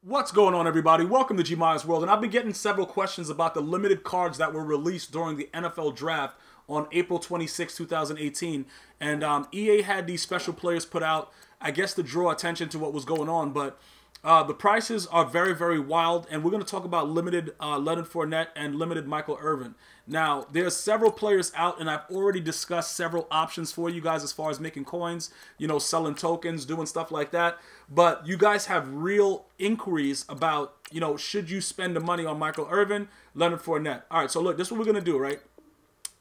What's going on, everybody? Welcome to GmiasWorld, and I've been getting several questions about the limited cards that were released during the NFL Draft on April 26, 2018. And EA had these special players put out, I guess, to draw attention to what was going on. But the prices are very, very wild, and we're going to talk about limited Leonard Fournette and limited Michael Irvin. Now, there's several players out, and I've already discussed several options for you guys as far as making coins, you know, selling tokens, doing stuff like that. But you guys have real inquiries about, you know, should you spend the money on Michael Irvin, Leonard Fournette? All right, so look, this is what we're going to do, right?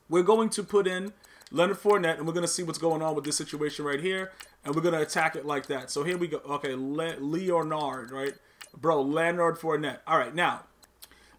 We're going to put in Leonard Fournette, and we're going to see what's going on with this situation right here, and we're going to attack it like that. So here we go. Okay, Leonard, right? Bro, Leonard Fournette. All right, now,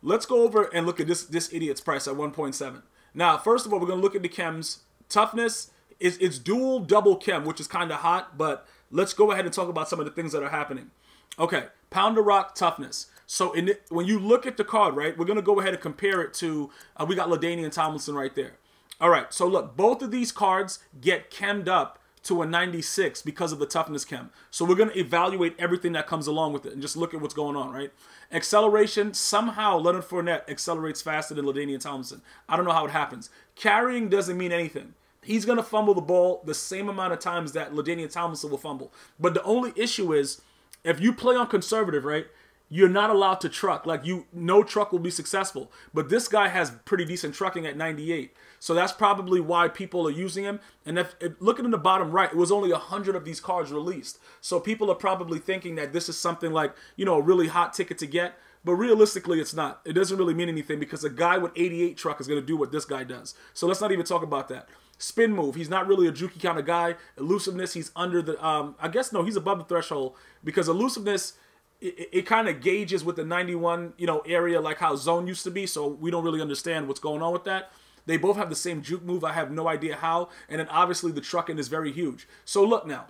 let's go over and look at this idiot's price at 1.7. Now, first of all, we're going to look at the chems. Toughness, it's dual double chem, which is kind of hot, but let's go ahead and talk about some of the things that are happening. Okay, pound the rock toughness. So when you look at the card, right, we're going to go ahead and compare it to, we got LaDainian Tomlinson right there. All right, so look, both of these cards get chemmed up to a 96 because of the toughness chem. So we're going to evaluate everything that comes along with it and just look at what's going on, right? Acceleration, somehow Leonard Fournette accelerates faster than LaDainian Tomlinson. I don't know how it happens. Carrying doesn't mean anything. He's going to fumble the ball the same amount of times that LaDainian Tomlinson will fumble. But the only issue is, if you play on conservative, right, you're not allowed to truck. Like, no truck will be successful. But this guy has pretty decent trucking at 98. So that's probably why people are using him. And if looking in the bottom right, it was only 100 of these cards released. So people are probably thinking that this is something like, you know, a really hot ticket to get. But realistically, it's not. It doesn't really mean anything because a guy with 88 truck is going to do what this guy does. So let's not even talk about that. Spin move, he's not really a jukey kind of guy. Elusiveness, he's under the, I guess, no, he's above the threshold because elusiveness, it kind of gauges with the 91, you know, area like how zone used to be. So we don't really understand what's going on with that. They both have the same juke move. I have no idea how. And then obviously the trucking is very huge. So look now.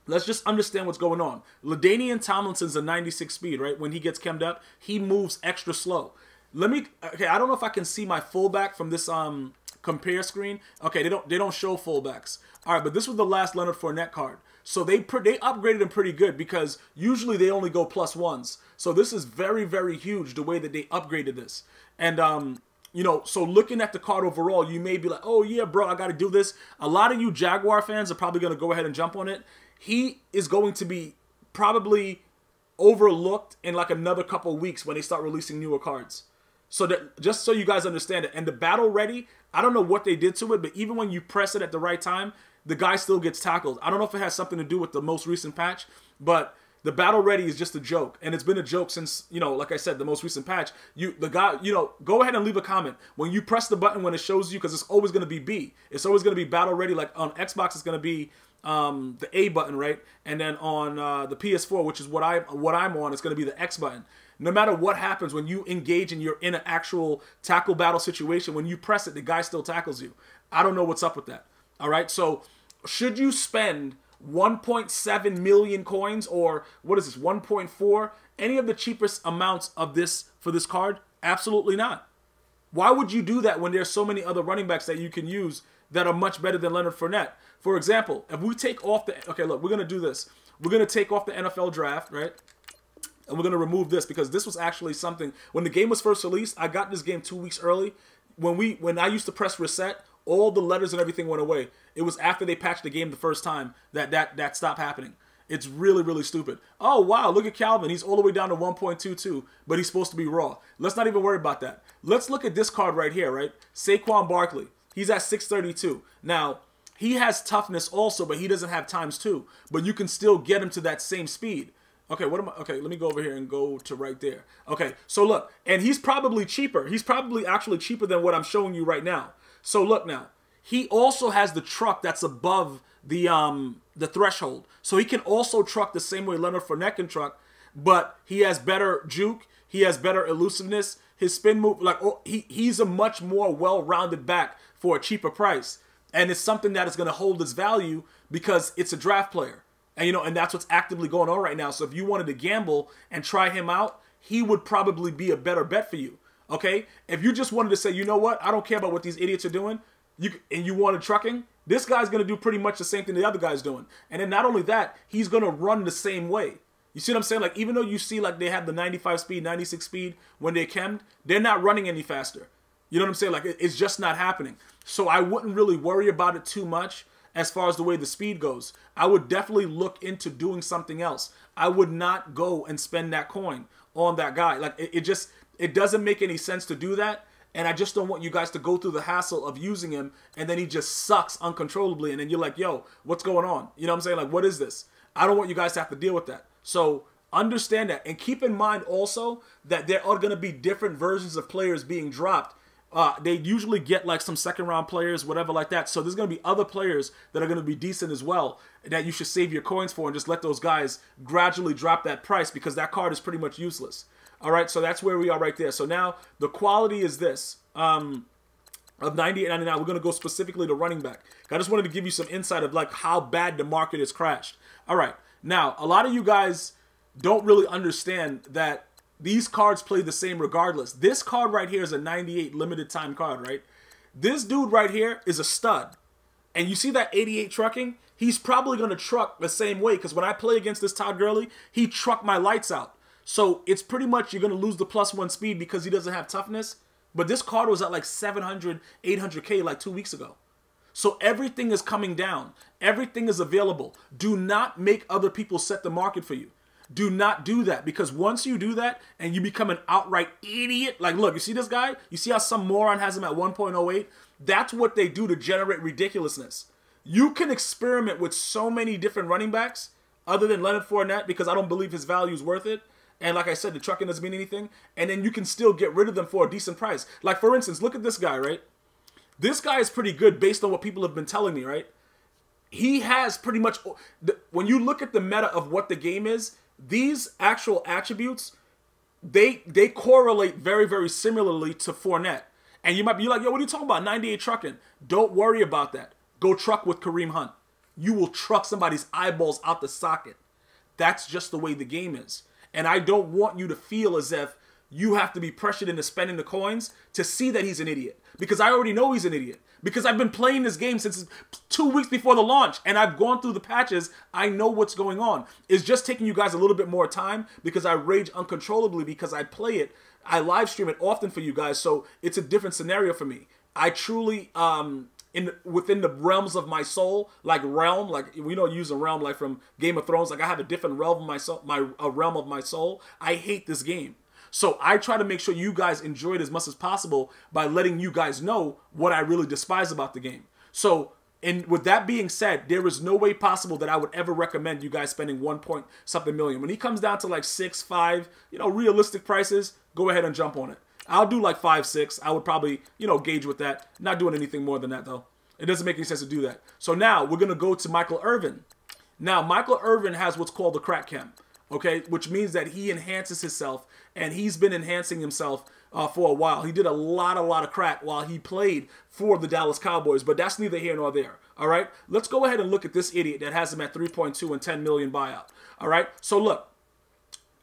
Let's just understand what's going on. LaDainian Tomlinson's a 96 speed, right? When he gets chemmed up, he moves extra slow. Okay, I don't know if I can see my fullback from this compare screen. Okay, they don't show fullbacks. All right, but this was the last Leonard Fournette card. So they upgraded him pretty good because usually they only go +1s. So this is very, very huge the way that they upgraded this. And you know, so looking at the card overall, you may be like, oh yeah, bro, I got to do this. A lot of you Jaguar fans are probably going to go ahead and jump on it. He is going to be probably overlooked in like another couple of weeks when they start releasing newer cards. So that, just so you guys understand it. And the battle ready, I don't know what they did to it, but even when you press it at the right time, the guy still gets tackled. I don't know if it has something to do with the most recent patch, but the battle ready is just a joke. And it's been a joke since, you know, like I said, the most recent patch. The guy, you know, go ahead and leave a comment. When you press the button when it shows you, because it's always going to be B. It's always going to be battle ready. Like on Xbox, it's going to be the A button, right? And then on the PS4, which is what I'm on, it's going to be the X button. No matter what happens, when you engage and you're in an actual tackle battle situation, when you press it, the guy still tackles you. I don't know what's up with that. All right, so should you spend 1.7 million coins or what is this, 1.4? Any of the cheapest amounts of this for this card? Absolutely not. Why would you do that when there's so many other running backs that you can use that are much better than Leonard Fournette? For example, if we take off the, okay, look, we're going to do this. We're going to take off the NFL draft, right? And we're going to remove this because this was actually something, when the game was first released, I got this game 2 weeks early. When I used to press reset, all the letters and everything went away. It was after they patched the game the first time that stopped happening. It's really, really stupid. Oh, wow, look at Calvin. He's all the way down to 1.22, but he's supposed to be raw. Let's not even worry about that. Let's look at this card right here, right? Saquon Barkley. He's at 632. Now, he has toughness also, but he doesn't have ×2. But you can still get him to that same speed. Okay, okay, let me go over here and go to right there. Okay, so look, and he's probably cheaper. He's probably actually cheaper than what I'm showing you right now. So look now, he also has the truck that's above the threshold. So he can also truck the same way Leonard Fournette can truck, but he has better juke, he has better elusiveness, his spin move, like he's a much more well-rounded back for a cheaper price. And it's something that is going to hold its value because it's a draft player. And, you know, and that's what's actively going on right now. So if you wanted to gamble and try him out, he would probably be a better bet for you. Okay? If you just wanted to say, you know what, I don't care about what these idiots are doing, and you wanted trucking, this guy's going to do pretty much the same thing the other guy's doing. And then not only that, he's going to run the same way. You see what I'm saying? Like, even though you see like they have the 95 speed, 96 speed when they chemmed, they're not running any faster. You know what I'm saying? Like, it's just not happening. So I wouldn't really worry about it too much as far as the way the speed goes. I would definitely look into doing something else. I would not go and spend that coin on that guy. Like, it doesn't make any sense to do that. And I just don't want you guys to go through the hassle of using him and then he just sucks uncontrollably. And then you're like, yo, what's going on? You know what I'm saying? Like, what is this? I don't want you guys to have to deal with that. So understand that. And keep in mind also that there are going to be different versions of players being dropped. They usually get like some second round players, whatever like that. So there's going to be other players that are going to be decent as well that you should save your coins for and just let those guys gradually drop that price because that card is pretty much useless. All right, so that's where we are right there. So now the quality is this. Of 98.99, we're going to go specifically to running back. I just wanted to give you some insight of like how bad the market has crashed. All right, now a lot of you guys don't really understand that these cards play the same regardless. This card right here is a 98 limited time card, right? This dude right here is a stud. And you see that 88 trucking? He's probably going to truck the same way because when I play against this Todd Gurley, he trucked my lights out. So it's pretty much you're going to lose the +1 speed because he doesn't have toughness. But this card was at like 700, 800K like 2 weeks ago. So everything is coming down. Everything is available. Do not make other people set the market for you. Do not do that because once you do that and you become an outright idiot, like look, you see this guy? You see how some moron has him at 1.08? That's what they do to generate ridiculousness. You can experiment with so many different running backs other than Leonard Fournette because I don't believe his value is worth it. And like I said, the trucking doesn't mean anything. And then you can still get rid of them for a decent price. Like for instance, look at this guy, right? This guy is pretty good based on what people have been telling me, right? He has pretty much, when you look at the meta of what the game is, these actual attributes, they correlate very, very similarly to Fournette. And you might be like, yo, what are you talking about? 98 trucking. Don't worry about that. Go truck with Kareem Hunt. You will truck somebody's eyeballs out the socket. That's just the way the game is. And I don't want you to feel as if you have to be pressured into spending the coins to see that he's an idiot. Because I already know he's an idiot. Because I've been playing this game since 2 weeks before the launch. And I've gone through the patches. I know what's going on. It's just taking you guys a little bit more time because I rage uncontrollably because I play it. I live stream it often for you guys. So it's a different scenario for me. I truly, within the realms of my soul, like realm, like we don't use a realm like from Game of Thrones. Like I have a different realm of my soul, a realm of my soul. I hate this game. So I try to make sure you guys enjoy it as much as possible by letting you guys know what I really despise about the game. So, and with that being said, there is no way possible that I would ever recommend you guys spending 1-something million. When he comes down to like 6, 5, realistic prices, go ahead and jump on it. I'll do like 5, 6. I would probably, gauge with that. Not doing anything more than that though. It doesn't make any sense to do that. So now we're going to go to Michael Irvin. Now, Michael Irvin has what's called the crack chem. Okay, which means that he enhances himself, and he's been enhancing himself for a while. He did a lot of crack while he played for the Dallas Cowboys, but that's neither here nor there. All right, let's go ahead and look at this idiot that has him at 3.2 and 10 million buyout. All right, so look,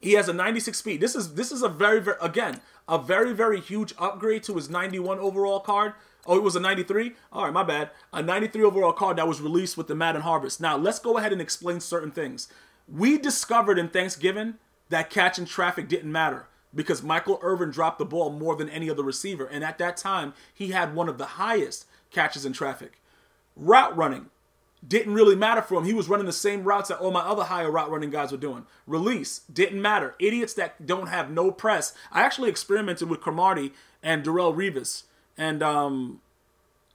he has a 96 speed. This is a very huge upgrade to his 91 overall card. Oh, it was a 93? All right, my bad. A 93 overall card that was released with the Madden Harvest. Now, let's go ahead and explain certain things. We discovered in Thanksgiving that catching traffic didn't matter because Michael Irvin dropped the ball more than any other receiver. And at that time, he had one of the highest catches in traffic. Route running didn't really matter for him. He was running the same routes that all my other higher route running guys were doing. Release didn't matter. Idiots that don't have no press. I actually experimented with Cromartie and Darrelle Revis. And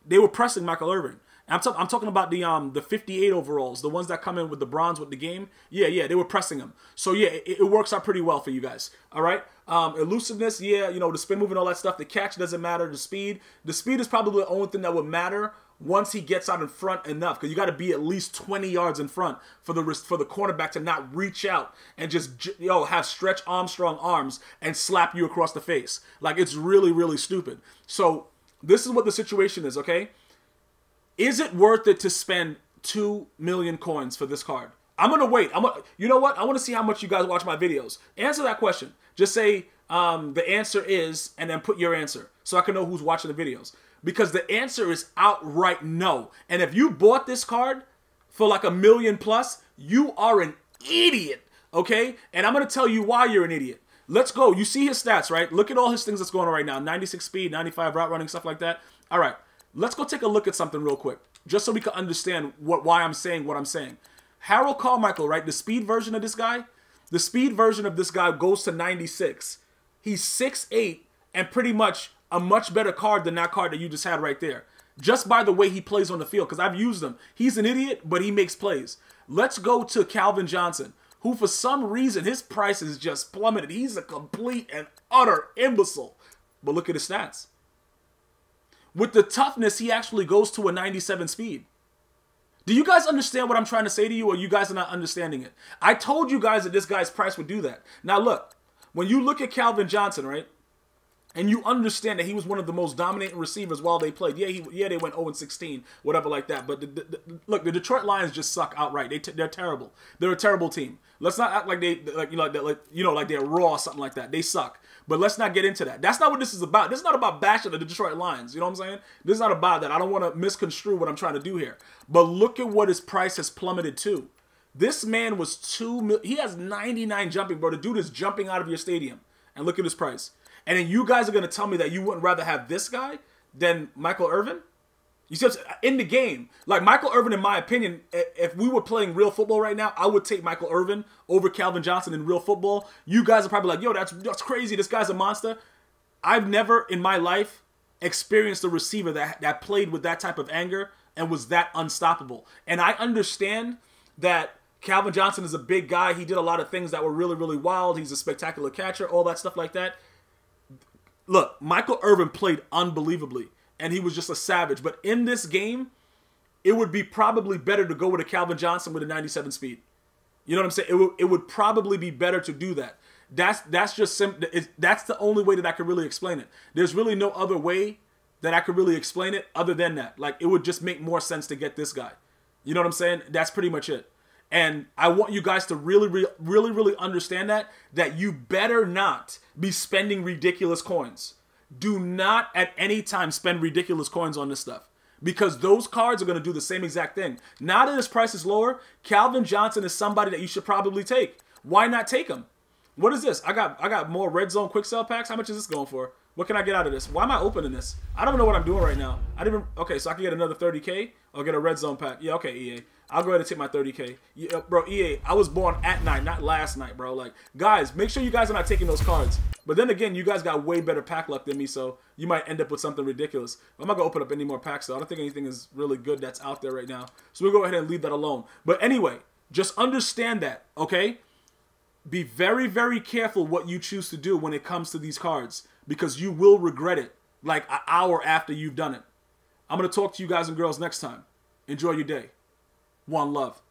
they were pressing Michael Irvin. I'm talking about the 58 overalls, the ones that come in with the bronze with the game. Yeah, they were pressing them. So yeah, it works out pretty well for you guys. All right, elusiveness, yeah, the spin move and all that stuff. The catch doesn't matter. The speed is probably the only thing that would matter once he gets out in front enough, because you got to be at least 20 yards in front for the cornerback to not reach out and just have Stretch Armstrong arms and slap you across the face. Like it's really stupid. So this is what the situation is. Okay. Is it worth it to spend 2 million coins for this card? I'm going to wait. You know what? I want to see how much you guys watch my videos. Answer that question. Just say the answer is, and then put your answer so I can know who's watching the videos. Because the answer is outright no. And if you bought this card for like $1 million plus, you are an idiot. okay? And I'm going to tell you why you're an idiot. Let's go. You see his stats, right? Look at all his things that's going on right now. 96 speed, 95 route running, stuff like that. All right, let's go take a look at something real quick, just so we can understand why I'm saying what I'm saying. Harold Carmichael, right? The speed version of this guy, the speed version of this guy goes to 96. He's 6'8", and pretty much a much better card than that card that you just had right there. Just by the way he plays on the field, because I've used him. He's an idiot, but he makes plays. Let's go to Calvin Johnson, who for some reason, his price is just plummeted. He's a complete and utter imbecile. But look at his stats. With the toughness, he actually goes to a 97 speed. Do you guys understand what I'm trying to say to you, or you guys are not understanding it? I told you guys that this guy's price would do that. Now look, when you look at Calvin Johnson, right, and you understand that he was one of the most dominating receivers while they played. Yeah, they went 0-16, whatever like that. But look, the Detroit Lions just suck outright. They're terrible. They're a terrible team. Let's not act like like they're raw or something like that. They suck. But let's not get into that. That's not what this is about. This is not about bashing the Detroit Lions. You know what I'm saying? This is not about that. I don't want to misconstrue what I'm trying to do here. But look at what his price has plummeted to. This man was he has 99 jumping, bro. The dude is jumping out of your stadium. And look at his price. And then you guys are going to tell me that you wouldn't rather have this guy than Michael Irvin? You see, in the game, like Michael Irvin, in my opinion, if we were playing real football right now, I would take Michael Irvin over Calvin Johnson in real football. You guys are probably like, yo, that's crazy. This guy's a monster. I've never in my life experienced a receiver that played with that type of anger and was that unstoppable. And I understand that Calvin Johnson is a big guy. He did a lot of things that were really, really wild. He's a spectacular catcher, all that stuff like that. Look, Michael Irvin played unbelievably, and he was just a savage. But in this game, it would be probably better to go with a Calvin Johnson with a 97 speed. You know what I'm saying? It would probably be better to do that. That's just simple. That's the only way that I can really explain it. There's really no other way that I could really explain it other than that. Like, it would just make more sense to get this guy. You know what I'm saying? That's pretty much it. And I want you guys to really understand that you better not be spending ridiculous coins. Do not at any time spend ridiculous coins on this stuff, because those cards are going to do the same exact thing. Now that his price is lower, Calvin Johnson is somebody that you should probably take. Why not take him? What is this? I got more red zone quick sell packs. How much is this going for? What can I get out of this? Why am I opening this? I don't know what I'm doing right now. Okay, so I can get another 30K or get a red zone pack. Yeah, okay, EA. I'll go ahead and take my 30K. Yeah, bro, EA, I was born at night, not last night, bro. Like, guys, make sure you guys are not taking those cards. But then again, you guys got way better pack luck than me, so you might end up with something ridiculous. I'm not going to open up any more packs, though. I don't think anything is really good that's out there right now. So we'll go ahead and leave that alone. But anyway, just understand that, okay? Be very careful what you choose to do when it comes to these cards, because you will regret it like an hour after you've done it. I'm going to talk to you guys and girls next time. Enjoy your day. One love.